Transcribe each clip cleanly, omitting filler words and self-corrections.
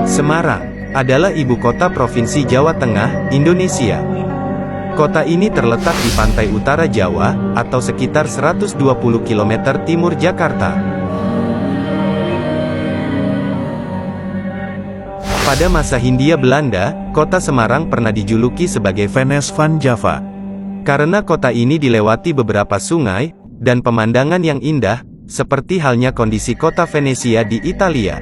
Semarang adalah ibu kota Provinsi Jawa Tengah, Indonesia. Kota ini terletak di pantai utara Jawa, atau sekitar 120 km timur Jakarta. Pada masa Hindia Belanda, kota Semarang pernah dijuluki sebagai Venice van Java. Karena kota ini dilewati beberapa sungai, dan pemandangan yang indah, seperti halnya kondisi kota Venesia di Italia.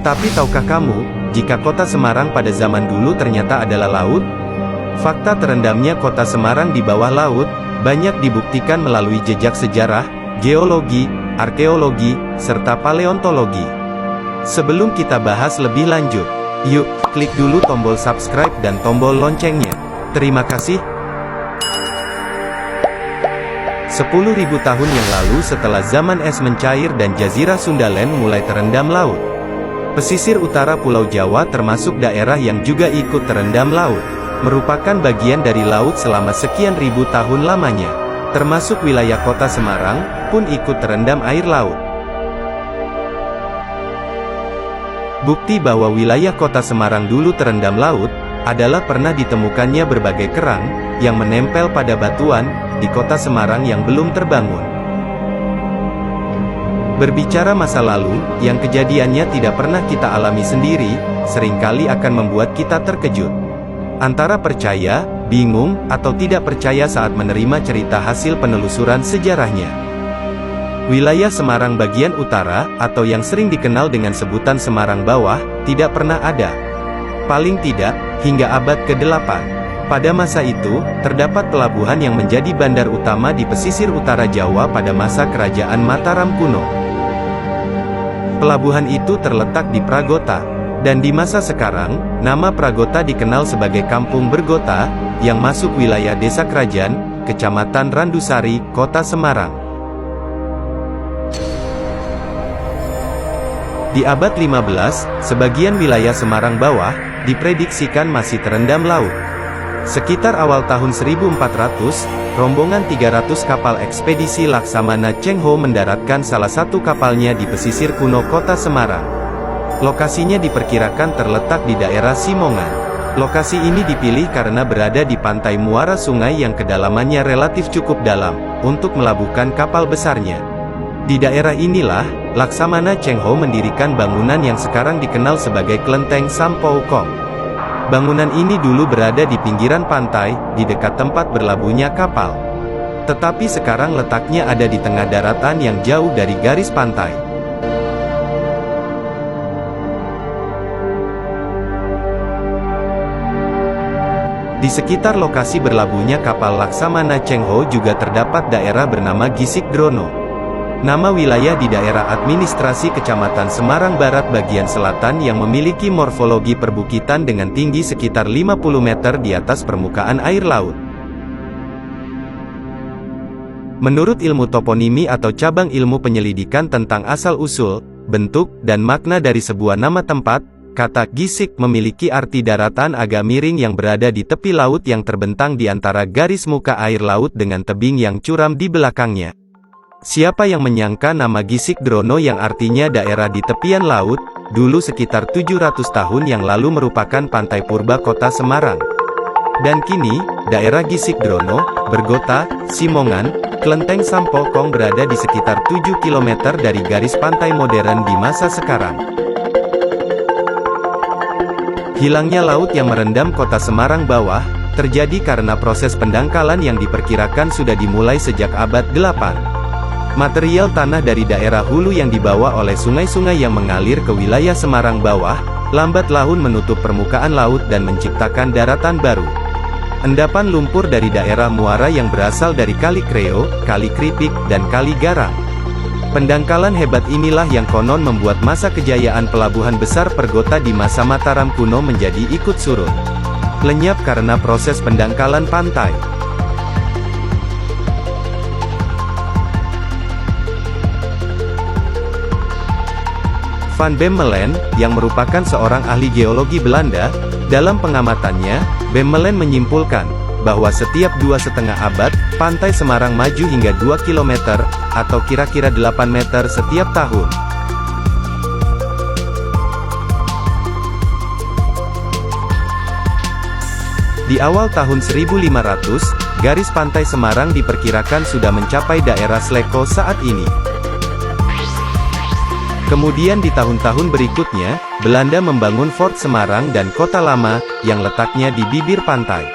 Tapi tahukah kamu, jika kota Semarang pada zaman dulu ternyata adalah laut? Fakta terendamnya kota Semarang di bawah laut, banyak dibuktikan melalui jejak sejarah, geologi, arkeologi, serta paleontologi. Sebelum kita bahas lebih lanjut, yuk, klik dulu tombol subscribe dan tombol loncengnya. Terima kasih. 10.000 tahun yang lalu setelah zaman es mencair dan Jazirah Sundaland mulai terendam laut. Pesisir utara Pulau Jawa termasuk daerah yang juga ikut terendam laut, merupakan bagian dari laut selama sekian ribu tahun lamanya. Termasuk wilayah kota Semarang, pun ikut terendam air laut. Bukti bahwa wilayah kota Semarang dulu terendam laut, adalah pernah ditemukannya berbagai kerang, yang menempel pada batuan, di kota Semarang yang belum terbangun. Berbicara masa lalu, yang kejadiannya tidak pernah kita alami sendiri, seringkali akan membuat kita terkejut. Antara percaya, bingung, atau tidak percaya saat menerima cerita hasil penelusuran sejarahnya. Wilayah Semarang bagian utara, atau yang sering dikenal dengan sebutan Semarang Bawah, tidak pernah ada. Paling tidak, hingga abad ke-8. Pada masa itu, terdapat pelabuhan yang menjadi bandar utama di pesisir utara Jawa pada masa Kerajaan Mataram kuno. Pelabuhan itu terletak di Pragota, dan di masa sekarang, nama Pragota dikenal sebagai Kampung Bergota, yang masuk wilayah Desa Krajan, Kecamatan Randusari, Kota Semarang. Di abad 15, sebagian wilayah Semarang Bawah, diprediksikan masih terendam laut. Sekitar awal tahun 1400, rombongan 300 kapal ekspedisi Laksamana Cheng Ho mendaratkan salah satu kapalnya di pesisir kuno kota Semarang. Lokasinya diperkirakan terletak di daerah Simongan. Lokasi ini dipilih karena berada di pantai muara sungai yang kedalamannya relatif cukup dalam, untuk melabuhkan kapal besarnya. Di daerah inilah, Laksamana Cheng Ho mendirikan bangunan yang sekarang dikenal sebagai Klenteng Sampau Kong. Bangunan ini dulu berada di pinggiran pantai, di dekat tempat berlabuhnya kapal. Tetapi sekarang letaknya ada di tengah daratan yang jauh dari garis pantai. Di sekitar lokasi berlabuhnya kapal Laksamana Cheng Ho juga terdapat daerah bernama Gisik Drono. Nama wilayah di daerah administrasi Kecamatan Semarang Barat bagian selatan yang memiliki morfologi perbukitan dengan tinggi sekitar 50 meter di atas permukaan air laut. Menurut ilmu toponimi atau cabang ilmu penyelidikan tentang asal-usul, bentuk, dan makna dari sebuah nama tempat, kata Gisik memiliki arti daratan agak miring yang berada di tepi laut yang terbentang di antara garis muka air laut dengan tebing yang curam di belakangnya. Siapa yang menyangka nama Gisik Drono yang artinya daerah di tepian laut, dulu sekitar 700 tahun yang lalu merupakan pantai purba kota Semarang. Dan kini, daerah Gisik Drono, Bergota, Simongan, Klenteng Sampau Kong berada di sekitar 7 km dari garis pantai modern di masa sekarang. Hilangnya laut yang merendam kota Semarang Bawah, terjadi karena proses pendangkalan yang diperkirakan sudah dimulai sejak abad 8. Material tanah dari daerah hulu yang dibawa oleh sungai-sungai yang mengalir ke wilayah Semarang Bawah, lambat laun menutup permukaan laut dan menciptakan daratan baru. Endapan lumpur dari daerah muara yang berasal dari Kali Kreo, Kali Kripik, dan Kali Garang. Pendangkalan hebat inilah yang konon membuat masa kejayaan pelabuhan besar Pergota di masa Mataram kuno menjadi ikut surut. Lenyap karena proses pendangkalan pantai. Van Bemmelen, yang merupakan seorang ahli geologi Belanda, dalam pengamatannya, Bemmelen menyimpulkan bahwa setiap 2,5 abad, Pantai Semarang maju hingga 2 km, atau kira-kira 8 meter setiap tahun. Di awal tahun 1500, garis pantai Semarang diperkirakan sudah mencapai daerah Sleko saat ini. Kemudian di tahun-tahun berikutnya, Belanda membangun Fort Semarang dan Kota Lama, yang letaknya di bibir pantai.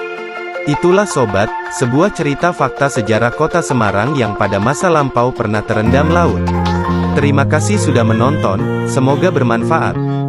Itulah sobat, sebuah cerita fakta sejarah Kota Semarang yang pada masa lampau pernah terendam laut. Terima kasih sudah menonton, semoga bermanfaat.